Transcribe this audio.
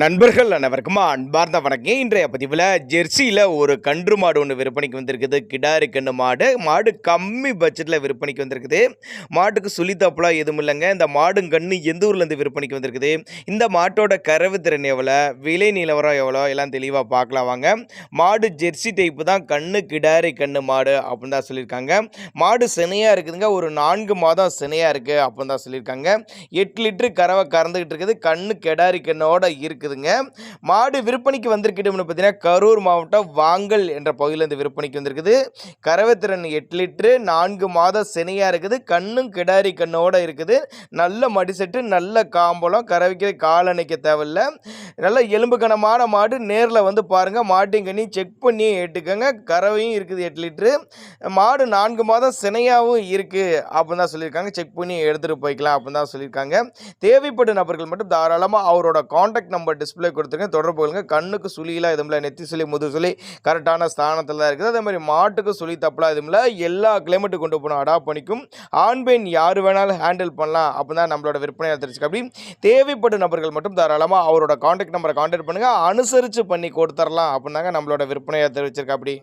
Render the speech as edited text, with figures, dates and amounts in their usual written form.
நண்பர்கள் அனைவருக்கும் அன்பார்ந்த வணக்கம். இன்றைய பதிவில் ஜெர்சியில் ஒரு கன்று மாடு ஒன்று விற்பனைக்கு வந்திருக்குது. கிடாரி கன்று மாடு. மாடு கம்மி பட்ஜெட்டில் விற்பனைக்கு வந்திருக்குது. மாட்டுக்கு சுழித்தப்பலாம் எதுவும் இல்லைங்க. இந்த மாடும் கன்று எந்த ஊர்லேருந்து விற்பனைக்கு வந்திருக்குது, இந்த மாட்டோட கறவு திறன் எவ்வளோ, விலை நிலவரம் எவ்வளோ, எல்லாம் தெளிவாக பார்க்கலாம் வாங்க. மாடு ஜெர்சி டைப்பு தான், கண்ணு கிடாரி கன்று மாடு அப்படின்னு தான் சொல்லியிருக்காங்க. மாடு சினையாக இருக்குதுங்க, ஒரு 4 மாதம் சினையாக இருக்குது அப்படின்னு தான் சொல்லியிருக்காங்க. 8 லிட்டரு கறவை கறந்துக்கிட்டு இருக்குது. கண்ணு கிடாரி கண்ணோட இருக்குதுங்க. மாடு விற்பனைக்கு வந்திருக்கிட்டோம்னு பார்த்தீங்கன்னா கரூர் மாவட்டம் வாங்கல் என்ற பகுதியிலேருந்து விற்பனைக்கு வந்திருக்குது. கறவைத்திறன் 8 லிட்டரு, 4 மாதம் சினையாக இருக்குது. கண்ணும் கிடாரி கண்ணோட இருக்குது. நல்ல மடிசெட்டு, நல்ல காம்பளம், கறவைக்கு கால் அணைக்க தேவையில்லை. நல்ல எலும்பு கனமான மாடு. நேரில் வந்து பாருங்கள், மாட்டையும் கண்ணி செக் பண்ணி ஏட்டுக்கங்க. கறவையும் இருக்குது 8 லிட்டரு. மாடு 4 மாதம் சினையாகவும் இருக்குது அப்படின்னு தான் சொல்லியிருக்காங்க. செக் பண்ணி எடுத்துகிட்டு போய்க்கலாம் அப்படின்னு தான் சொல்லியிருக்காங்க. தேவைப்படும் நபர்கள் மட்டும் தாராளமாக அவரோட காண்டாக்ட் நம்பர் டிஸ்பிளே கொடுத்துருங்க, தொடர்பு கொள்ளுங்க. கண்ணுக்கு சுழியெல்லாம் எதுவும் இல்லை, நெத்தி சுழி முது சுழி கரெக்டான ஸ்தானத்தில் தான் இருக்குது. அதே மாதிரி மாட்டுக்கு சுழி தப்பலாம் எதுவும் இல்லை. எல்லா கிளைமேட்டு கொண்டு போகணும், அடாப்ட் பண்ணிக்கும். ஆண் பெண் யார் வேணாலும் ஹேண்டில் பண்ணலாம் அப்படின்னு தான் நம்மளோட விற்பனையாக தெரிஞ்சுக்க. அப்படி தேவைப்படும் நபர்கள் மட்டும் தாராளமாக அவரோட காண்டாக்ட் நம்பரை காண்டாக்ட் பண்ணுங்கள், அனுசரித்து பண்ணி கொடுத்துடலாம் அப்படின்னாங்க நம்மளோட விற்பனையாக தெரிவிச்சிருக்கா. அப்படி